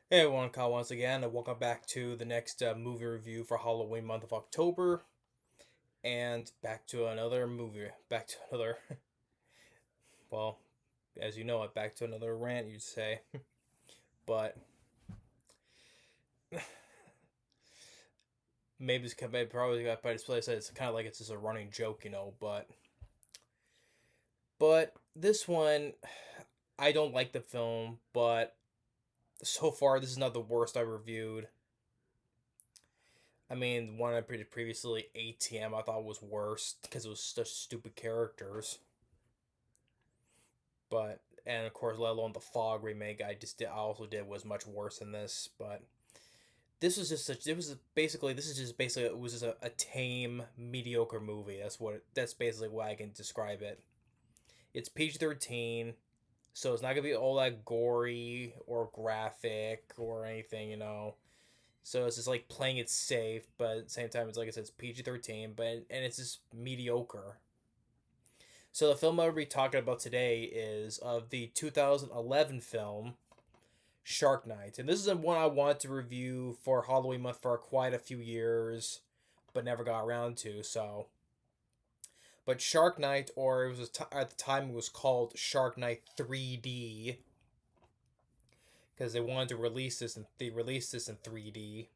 Hey everyone, Kyle once again, and welcome back to the next movie review for Halloween month of October, and back to another movie, back to another, well, as you know it, back to another rant, you'd say, but maybe it's maybe probably got by display, so it's kind of like it's just a running joke, but this one, I don't like the film, but so far this is not the worst I reviewed. I mean, the one I previously, ATM, I thought was worse because it was such stupid characters. But and of course, let alone the Fog remake, I also did was much worse than this. But this was just such. It was basically this is just basically it was just a tame, mediocre movie. That's basically why I can describe it. It's PG-13, so it's not gonna be all that gory or graphic or anything. So it's just like playing it safe, but at the same time, it's like I said, it's PG-13, but and it's just mediocre. So the film I'll be talking about today is of the 2011 film Shark Night, and this is the one I wanted to review for Halloween month for quite a few years, but never got around to. But Shark Night, or it was at the time it was called Shark Night 3D, because they wanted to release this and they released this in 3D.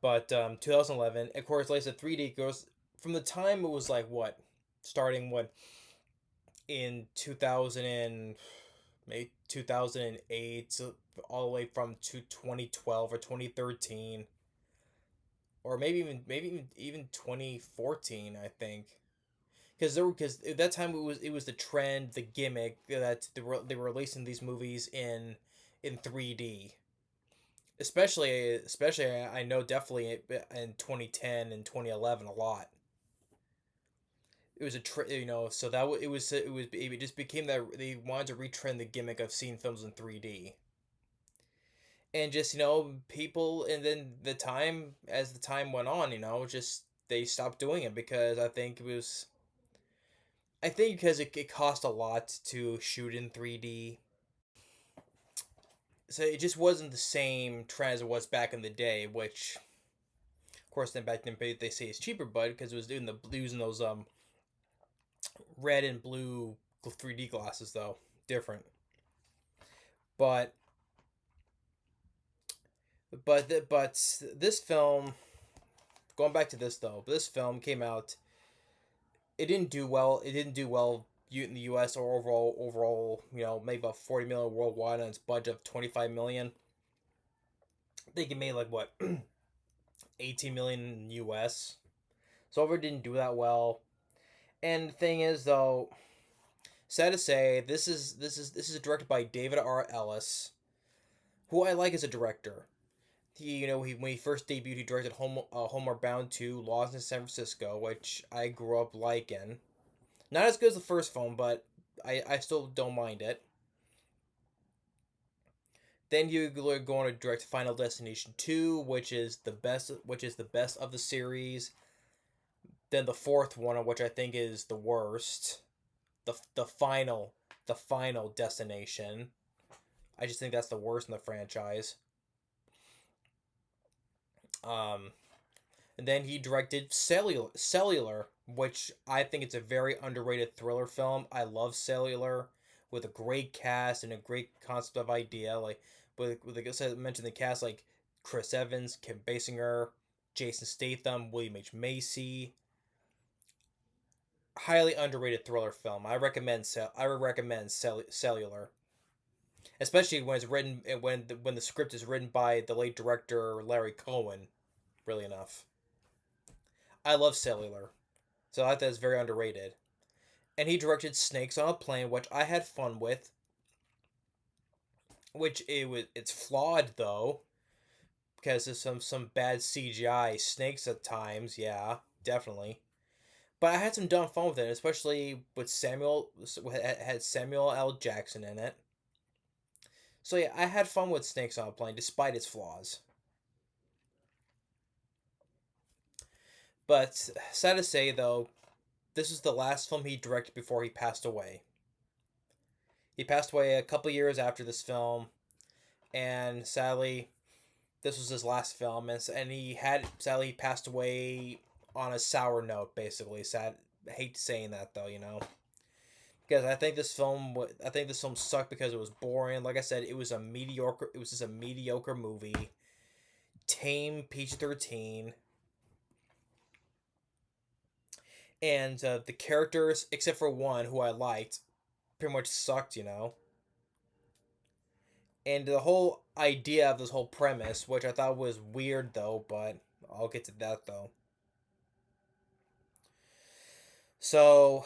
But 2011, of course, like I said, 3D goes from the time it was like what, starting what in 2000 and maybe 2008 all the way from to 2012 or 2013 or maybe even 2014, I think, because at that time it was the trend, the gimmick that they were releasing these movies in 3D, especially I know definitely in 2010 and 2011 a lot. It was so it just became that they wanted to retrend the gimmick of seeing films in 3D. And just people, and then as the time went on, just they stopped doing it because I think because it cost a lot to shoot in 3D. So it just wasn't the same trend as it was back in the day, which of course then back then they say it's cheaper, but because it was doing the using those red and blue 3D glasses, though different. But but this film, going back to this though, this film came out. It didn't do well. It didn't do well in the U.S. or overall. Maybe about 40 million worldwide on its budget of 25 million. I think it made like what 18 million in U.S. So overall didn't do that well. And the thing is though, sad to say, this is directed by David R. Ellis, who I like as a director. When he first debuted, he directed Homeward Bound 2, Lost in San Francisco, which I grew up liking. Not as good as the first film, but I still don't mind it. Then you're going to direct Final Destination 2, which is the best of the series. Then the fourth one, which I think is the worst, the final destination. I just think that's the worst in the franchise. Um, and then he directed Cellular, which I think it's a very underrated thriller film. I love Cellular, with a great cast and a great concept of idea. Like I said, mentioned the cast like Chris Evans, Kim Basinger, Jason Statham, William H Macy. Highly underrated thriller film. I would recommend Cellular, especially when it's written when the script is written by the late director Larry Cohen. Really enough, I love Cellular, so I thought that's very underrated. And he directed Snakes on a Plane, which I had fun with. It's flawed though because there's some bad CGI snakes at times. Yeah, definitely. But I had some dumb fun with it, especially with had Samuel L. Jackson in it. So yeah, I had fun with Snakes on a Plane despite its flaws. But sad to say though, this is the last film he directed before he passed away. He passed away a couple years after this film. and sadly, this was his last film, and he had sadly he passed away on a sour note. Basically, sad. I hate saying that though, because I think this film sucked because it was boring. Like I said, it was a mediocre. It was just a mediocre movie, tame PG-13, and the characters, except for one who I liked, pretty much sucked. And the whole idea of this whole premise, which I thought was weird though, but I'll get to that though. So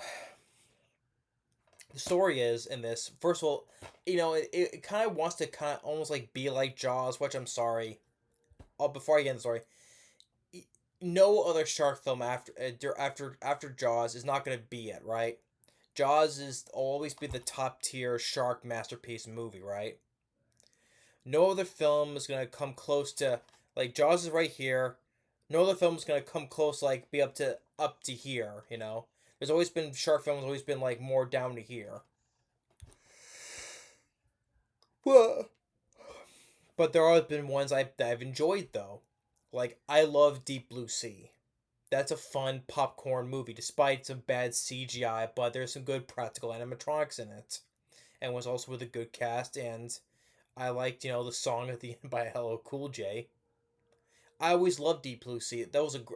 the story is in this. First of all, it kind of wants to kind of almost like be like Jaws, which I'm sorry. Oh, before I get into the story, no other shark film after Jaws is not gonna be it, right? Jaws is always be the top tier shark masterpiece movie, right? No other film is gonna come close to like Jaws is right here. No other film is gonna come close like be up to here. There's always been shark films always been like more down to here. Well, but there have been ones I've enjoyed though. Like I love Deep Blue Sea. That's a fun popcorn movie, despite some bad CGI, but there's some good practical animatronics in it, and was also with a good cast. And I liked, the song at the end by Hello Cool J. I always loved Deep Blue Sea.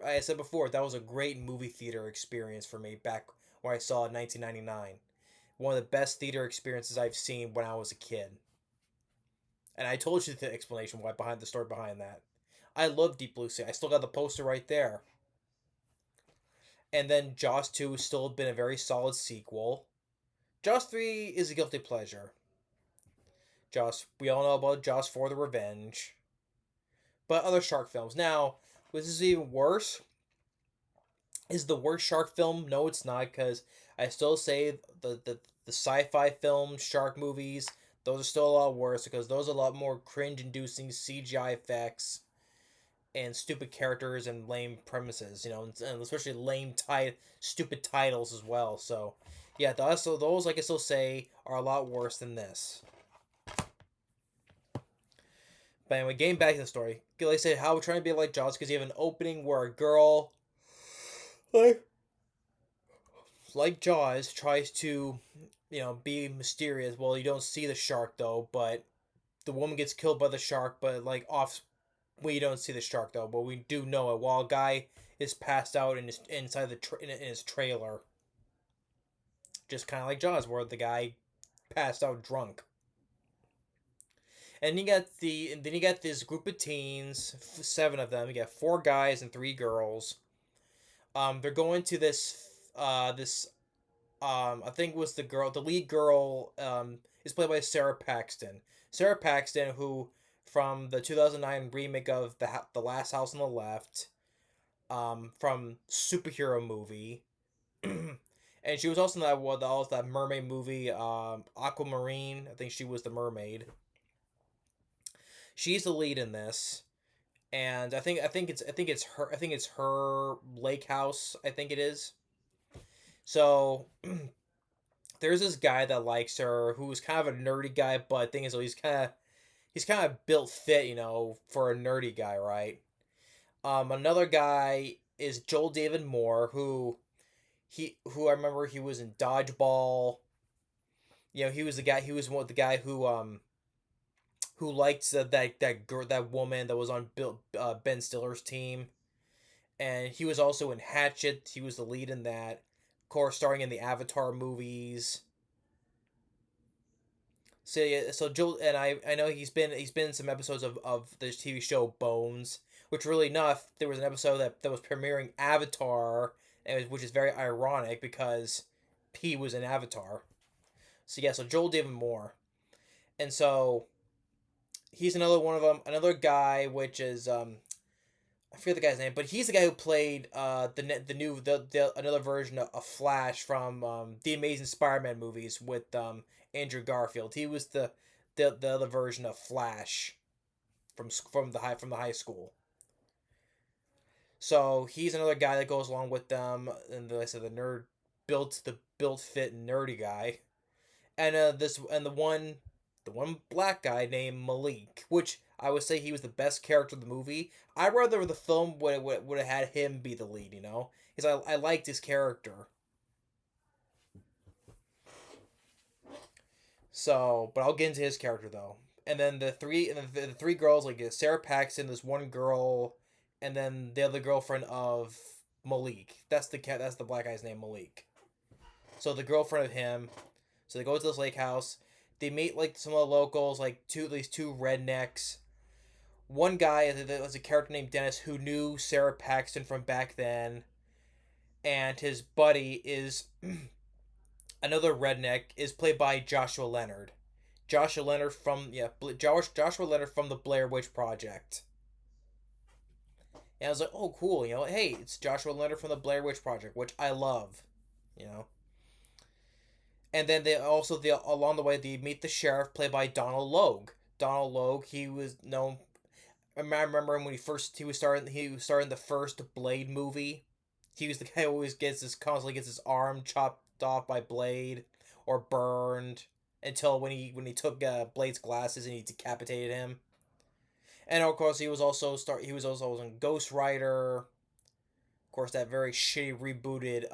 I said before, that was a great movie theater experience for me back when I saw it in 1999. One of the best theater experiences I've seen when I was a kid. And I told you the explanation why behind the story behind that. I love Deep Blue Sea. I still got the poster right there. And then Jaws 2 has still been a very solid sequel. Jaws 3 is a guilty pleasure. We all know about Jaws 4 The Revenge. But other shark films. Now, this is even worse. Is the worst shark film? No, it's not, because I still say the sci-fi film shark movies, those are still a lot worse, because those are a lot more cringe-inducing CGI effects and stupid characters and lame premises, and especially stupid titles as well. So, yeah, those I can still say are a lot worse than this. But anyway, getting back to the story, like I said, how we're trying to be like Jaws because you have an opening where a girl, like Jaws, tries to, be mysterious. Well, you don't see the shark though, but the woman gets killed by the shark, but like off, we don't see the shark though, but we do know it. While a guy is passed out inside in his trailer, just kind of like Jaws, where the guy passed out drunk. And then you got this group of teens, seven of them. You got four guys and three girls. They're going to I think it was the lead girl, is played by Sara Paxton. Sara Paxton, who from the 2009 remake of the Last House on the Left, from superhero movie, and she was also in that mermaid movie, Aquamarine. I think she was the mermaid. She's the lead in this, and I think it's her lake house. I think it is. So there's this guy that likes her, who's kind of a nerdy guy, but thing is, he's kind of built fit, for a nerdy guy, right? Another guy is Joel David Moore, who I remember he was in Dodgeball. He was the guy. He was the guy who liked that girl, that woman that was on Ben Stiller's team, and he was also in Hatchet. He was the lead in that. Of course, starring in the Avatar movies. So yeah, so Joel and I know he's been in some episodes of this TV show Bones, which really enough there was an episode that was premiering Avatar, which is very ironic because he was in Avatar. So yeah, so Joel David Moore, and so he's another one of them. Another guy, which is I forget the guy's name, but he's the guy who played the another version of Flash from the Amazing Spider-Man movies with Andrew Garfield. He was the other version of Flash from the high school. So he's another guy that goes along with them, and like I said, the built fit nerdy guy, and the the one black guy named Malik, which I would say he was the best character in the movie. I'd rather the film would have had him be the lead, you know, because I liked his character. So, but I'll get into his character though. And then the three girls, like Sara Paxton, this one girl, and then the other girlfriend of Malik. That's the black guy's name, Malik. So the girlfriend of him. So they go to this lake house. They meet like some of the locals, like these two rednecks. One guy, there was a character named Dennis who knew Sara Paxton from back then, and his buddy is another redneck, is played by Joshua Leonard. Joshua Leonard from Joshua Leonard from the Blair Witch Project. And I was like, oh cool, you know, hey, it's Joshua Leonard from the Blair Witch Project, which I love, you know. And then they along the way they meet the sheriff played by Donal Logue. Donal Logue, he was known. I remember him when he was starting the first Blade movie. He was the guy who always constantly gets his arm chopped off by Blade or burned until when he took Blade's glasses and he decapitated him. And of course he was also in Ghost Rider. Of course, that very shitty rebooted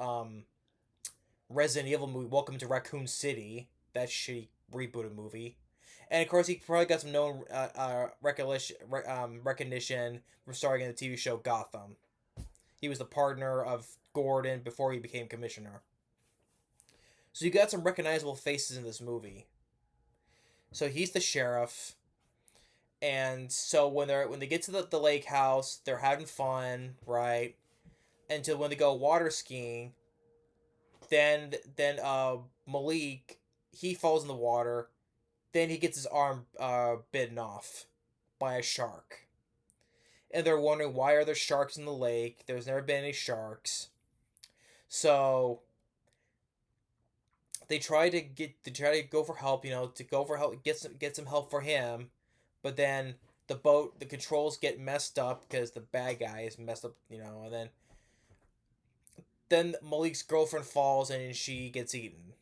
Resident Evil movie, Welcome to Raccoon City. That shitty rebooted movie. And of course, he probably got some known recognition from starring in the TV show Gotham. He was the partner of Gordon before he became commissioner. So you got some recognizable faces in this movie. So he's the sheriff, and so when they get to the lake house, they're having fun, right? Until when they go water skiing, then Malik, he falls in the water. Then he gets his arm bitten off by a shark. And they're wondering, why are there sharks in the lake? There's never been any sharks. So they try to go for help, you know, get some help for him. But then the controls get messed up because the bad guy is messed up, you know, and then Malik's girlfriend falls and she gets eaten.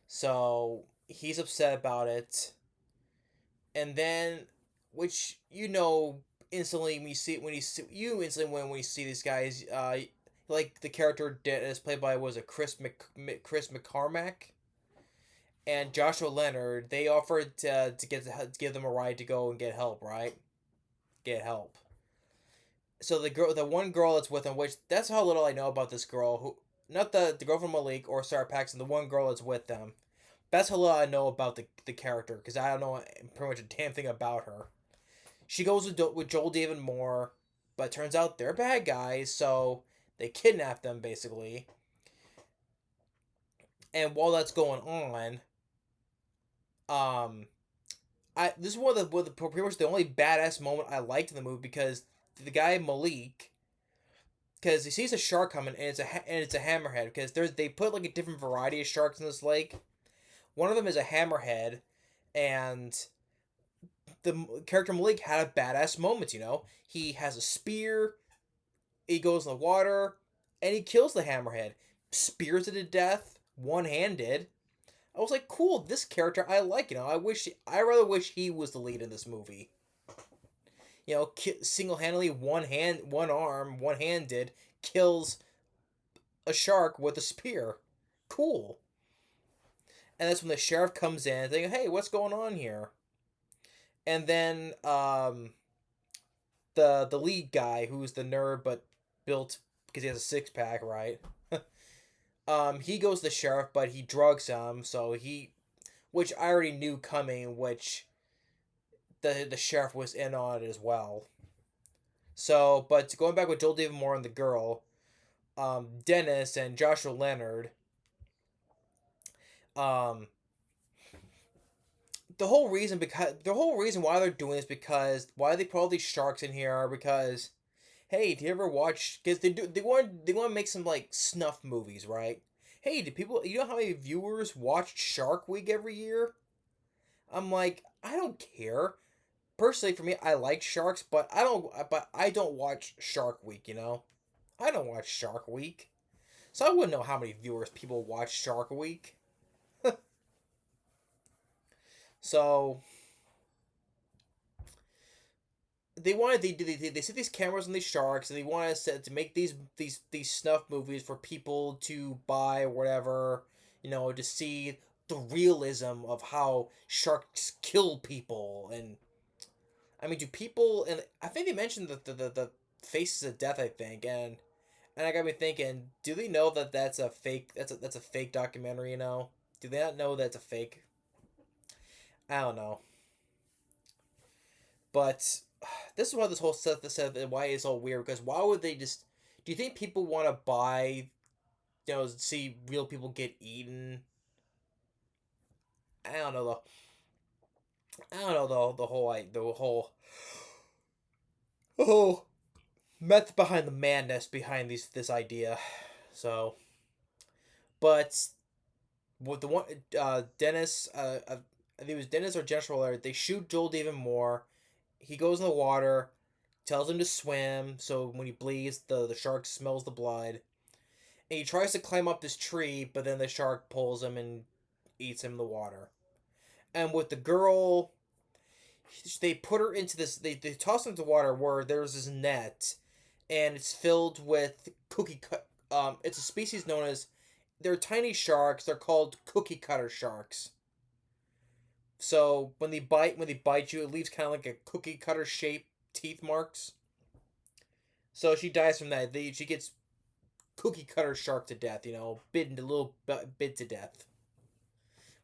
So he's upset about it. And then, which you know instantly when you see these guys, like the character that is played by was a Chris McCarmack and Joshua Leonard. They offered to give them a ride to go and get help, right? Get help. So the one girl that's with him, which that's how little I know about this girl, who not the girl from Malik or Sara Paxton, the one girl that's with them. That's how little I know about the character, because I don't know pretty much a damn thing about her. She goes with Joel David Moore, but it turns out they're bad guys, so they kidnap them basically. And while that's going on, this is one of the pretty much the only badass moment I liked in the movie, because the guy Malik, because he sees a shark coming and it's a hammerhead, because they put like a different variety of sharks in this lake. One of them is a hammerhead, and the character Malik had a badass moment, you know. He has a spear, he goes in the water, and he kills the hammerhead. Spears it to death, one-handed. I was like, cool, this character I like, you know. I rather wish he was the lead in this movie. You know, single-handedly, one arm, one-handed, kills a shark with a spear. Cool. And that's when the sheriff comes in, thinking, hey, what's going on here? And then the lead guy, who's the nerd but built because he has a six-pack, right? He goes to the sheriff, but he drugs him, which I already knew coming, which the sheriff was in on it as well. So, but going back with Joel David Moore and the girl, Dennis and Joshua Leonard, the whole reason why they're doing this, because why they put all these sharks in here are because, hey, do you ever watch? Because they want to make some like snuff movies, right? Hey, do people, you know how many viewers watch Shark Week every year? I'm like, I don't care. Personally, for me, I like sharks, but I don't watch Shark Week. You know, I don't watch Shark Week, so I wouldn't know how many viewers people watch Shark Week. So they set these cameras on these sharks, and they want to make these snuff movies for people to buy or whatever, to see the realism of how sharks kill people. And I mean, do people? And I think they mentioned the faces of death. I think, and I got me thinking, do they know that that's a fake? That's a fake documentary. Do they not know that's a fake? I don't know, but this is why this whole stuff and why it's all weird. Because why would they just? Do you think people want to buy? See real people get eaten. I don't know though. I don't know though. The whole method behind the madness behind this idea. So, but with the one Dennis, I think it was Dennis or Joshua Leonard, they shoot Joel even more. He goes in the water, tells him to swim. So when he bleeds, the shark smells the blood. And he tries to climb up this tree, but then the shark pulls him and eats him in the water. And with the girl, they put her into this. They toss her into the water where there's this net, and it's filled with cookie cut. It's a species known as. They're tiny sharks. They're called cookie cutter sharks. So when they bite you, it leaves kind of like a cookie cutter shape teeth marks. So she dies from that. She gets cookie cutter shark to death. Bitten a little bit to death,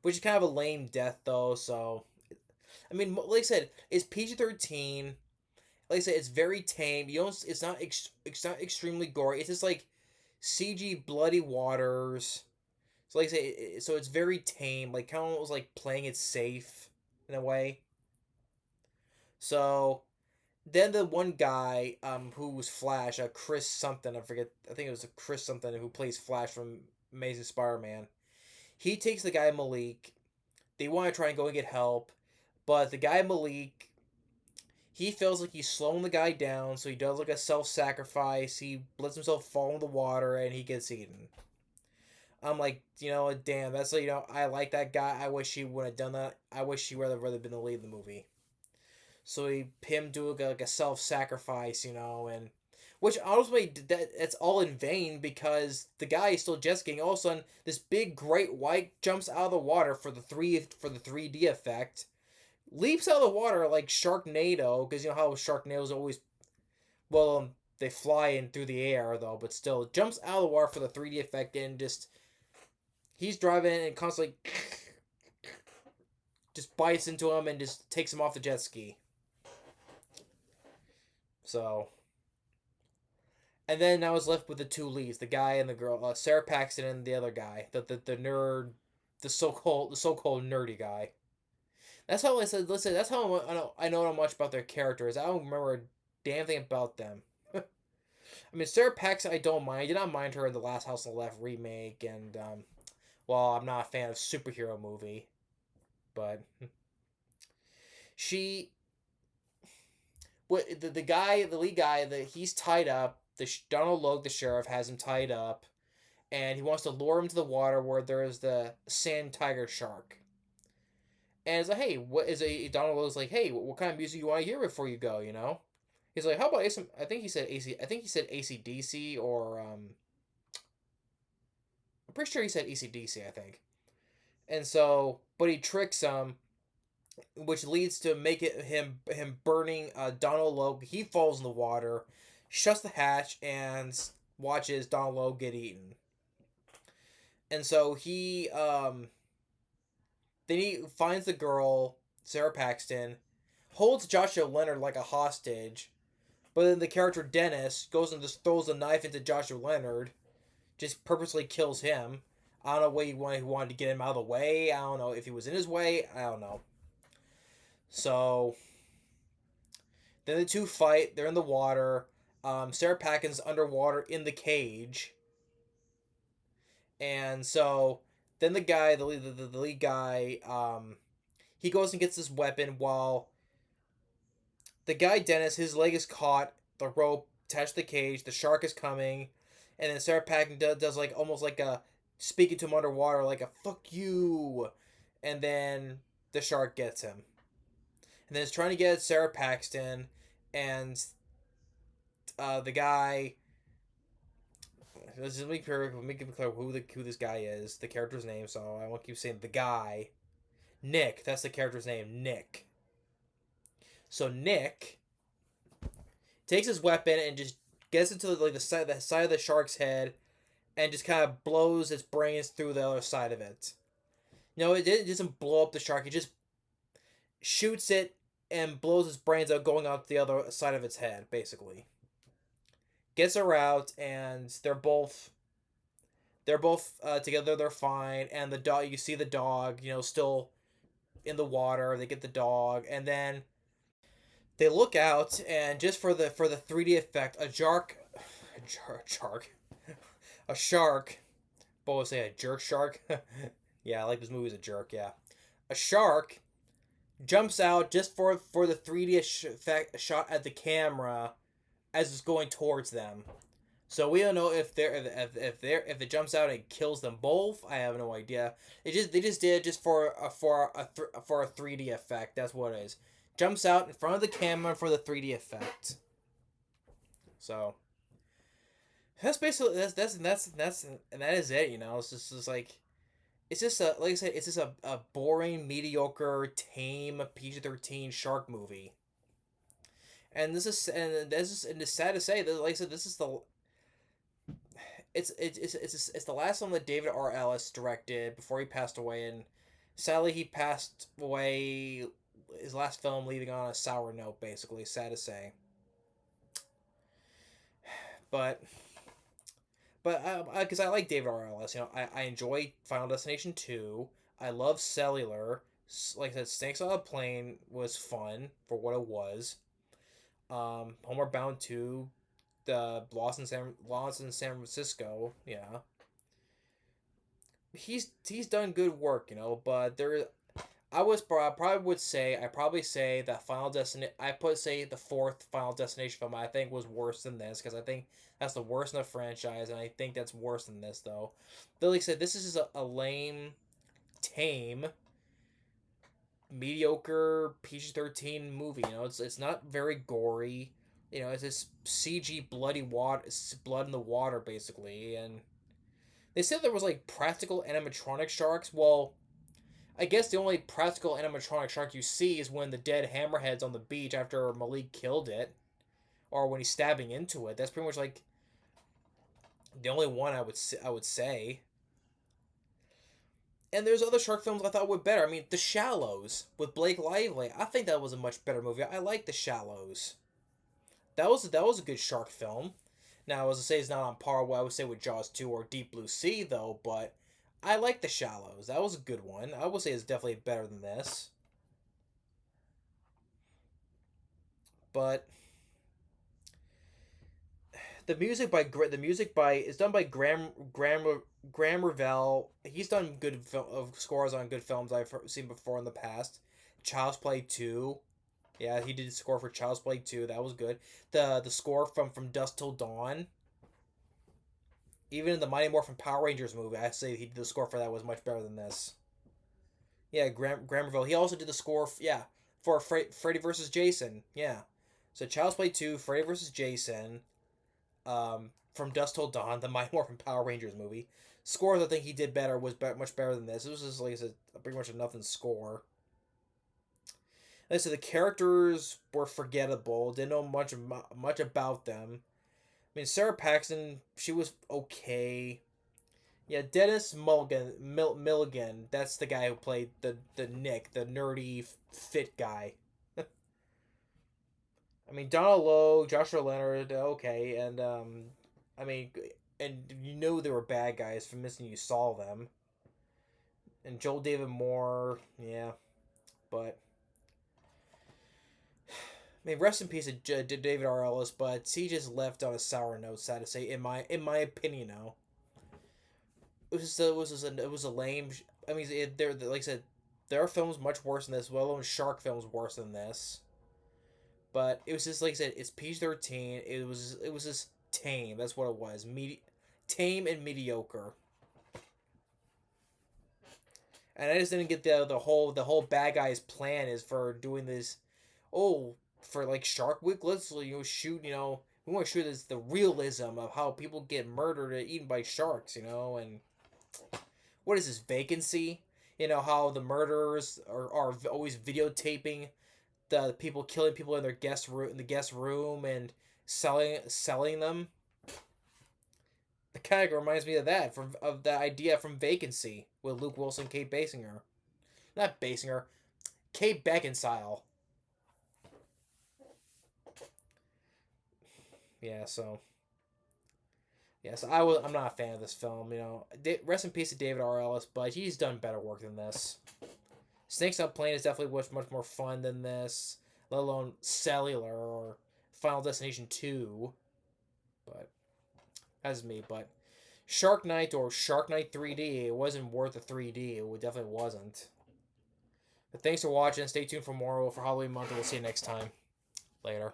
which is kind of a lame death though. So I mean, like I said, it's PG-13. Like I said, it's very tame. You don't. It's not extremely gory. It's just like CG bloody waters. So like I say, so it's very tame. Like kind of was like playing it safe in a way. So then the one guy, who was Flash, Chris something, I forget. I think it was a Chris something who plays Flash from Amazing Spider-Man. He takes the guy Malik. They want to try and go and get help, but the guy Malik, he feels like he's slowing the guy down, so he does like a self-sacrifice. He lets himself fall in the water, and he gets eaten. I'm like, damn, that's like, I like that guy. I wish he would have done that. I wish he would have rather been the lead in the movie. So him do like a self sacrifice, and which honestly that's all in vain because the guy is still jet skiing. All of a sudden, this big great white jumps out of the water for the 3D effect, leaps out of the water like Sharknado, because you know how Sharknado's always, well, they fly in through the air though, but still jumps out of the water for the 3D effect, and just he's driving and constantly just bites into him and just takes him off the jet ski. So, and then I was left with the two leads, the guy and the girl, Sara Paxton and the other guy, the nerd, the so called nerdy guy. That's how I said. Listen, that's how I know not much about their characters. I don't remember a damn thing about them. I mean, Sara Paxton, I don't mind. I did not mind her in the Last House on the Left remake, and well, I'm not a fan of superhero movie, but she, what the lead guy, he's tied up. Donal Logue, the sheriff, has him tied up, and he wants to lure him to the water where there is the sand tiger shark. And it's like, hey, what is a Donal Logue's like, hey, what kind of music you want to hear before you go? He's like, how about some? I think he said AC. I think he said ACDC or I'm pretty sure he said ACDC. I think. And so, but he tricks him, which leads to him burning Donal Logue. He falls in the water, shuts the hatch, and watches Donal Logue get eaten. And so then he finds the girl, Sara Paxton, holds Joshua Leonard like a hostage, but then the character Dennis goes and just throws a knife into Joshua Leonard, just purposely kills him. I don't know what he wanted to get him out of the way. I don't know if he was in his way. I don't know. So then the two fight. They're in the water. Sara Paxton's underwater in the cage. And so then the lead guy, he goes and gets this weapon while the guy Dennis, his leg is caught, the rope attached to the cage, the shark is coming, and then Sara Paxton does like almost like a speaking to him underwater, like a fuck you, and then the shark gets him, and then it's trying to get Sara Paxton, and the guy. Let's just make clear who this guy is, the character's name. So I won't keep saying the guy. Nick, that's the character's name, Nick. So Nick takes his weapon and just gets into like the side of the shark's head, and just kind of blows its brains through the other side of it. No, it doesn't blow up the shark. It just shoots it and blows its brains out, going out the other side of its head, basically. Gets her out, and they're both together. They're fine, and the dog. You see the dog, still in the water. They get the dog, and then they look out, and just for the 3D effect, a shark. What was say a jerk shark? Yeah, I like this movie as a jerk. Yeah, a shark jumps out just for the 3D effect shot at the camera as it's going towards them. So we don't know if it jumps out and kills them both. I have no idea. They just did it just for a 3D effect. That's what it is. Jumps out in front of the camera for the 3D effect. So that's basically that's and that is it. It's just like it's just like I said, it's just a boring, mediocre, tame PG-13 shark movie. And it's sad to say that, like I said, this is the it's the last film that David R. Ellis directed before he passed away, and sadly he passed away, his last film leaving on a sour note, basically. Sad to say. But because I like David R. Ellis, I enjoy Final Destination 2. I love Cellular. Like I said, Snakes on a Plane was fun for what it was. Homeward Bound 2, the Lost in San Francisco, yeah. He's done good work, but I probably say that the fourth Final Destination film I think was worse than this, because I think that's the worst in the franchise, and I think that's worse than this though. But like I said, this is just a lame, tame, mediocre PG-13 movie. It's not very gory. It's this CG blood in the water, basically. And they said there was like practical animatronic sharks. Well, I guess the only practical animatronic shark you see is when the dead hammerhead's on the beach after Malik killed it, or when he's stabbing into it. That's pretty much like the only one I would say. And there's other shark films I thought were better. I mean, The Shallows with Blake Lively. I think that was a much better movie. I like The Shallows. That was a good shark film. Now, as I say, it's not on par what I would say with Jaws 2 or Deep Blue Sea, though, but I like The Shallows. That was a good one. I would say it's definitely better than this. But the music is done by Graham Revell. He's done good scores on good films I've seen before in the past. Child's Play 2. Yeah, he did score for Child's Play 2. That was good. The score from Dusk Till Dawn. Even in the Mighty Morphin Power Rangers movie, I say he did the score for that was much better than this. Yeah, Graham Revell. He also did the score, for Freddy vs. Jason. Yeah. So Child's Play 2, Freddy vs. Jason, from Dusk Till Dawn, the Mighty Morphin Power Rangers movie. Scores I think he did better, was much better than this. It was just, like I said, pretty much a nothing score. Like I said, the characters were forgettable. Didn't know much about them. I mean, Sara Paxton, she was okay. Yeah, Dennis Milligan, that's the guy who played the Nick, the nerdy, fit guy. I mean, Donal Logue, Joshua Leonard, okay, and, I mean, and they were bad guys from missing you saw them. And Joel David Moore, yeah, but... I mean, rest in peace to David R. Ellis, but he just left on a sour note, sad to say, in my opinion now. It was a lame... I mean, like I said, there are films much worse than this, well known shark films worse than this. But it was just, like I said, it's PG-13. It was just tame. That's what it was. Tame and mediocre. And I just didn't get the whole bad guy's plan is for doing this. Oh, for like Shark Week, let's shoot. We want to shoot this the realism of how people get murdered or eaten by sharks. And what is this vacancy? How the murderers are always videotaping the people killing people in their guest room and selling them. It kind of reminds me of that of the idea from Vacancy with Luke Wilson, Kate Basinger, not Basinger, Kate Beckinsale. Yeah, so I'm not a fan of this film. Rest in peace to David R. Ellis, but he's done better work than this. Snakes on Plane is definitely much more fun than this, let alone Cellular or Final Destination 2. But that's me. But Shark Night or Shark Night 3D, it wasn't worth the 3D. It definitely wasn't. But thanks for watching. Stay tuned for more for Halloween month, and we'll see you next time. Later.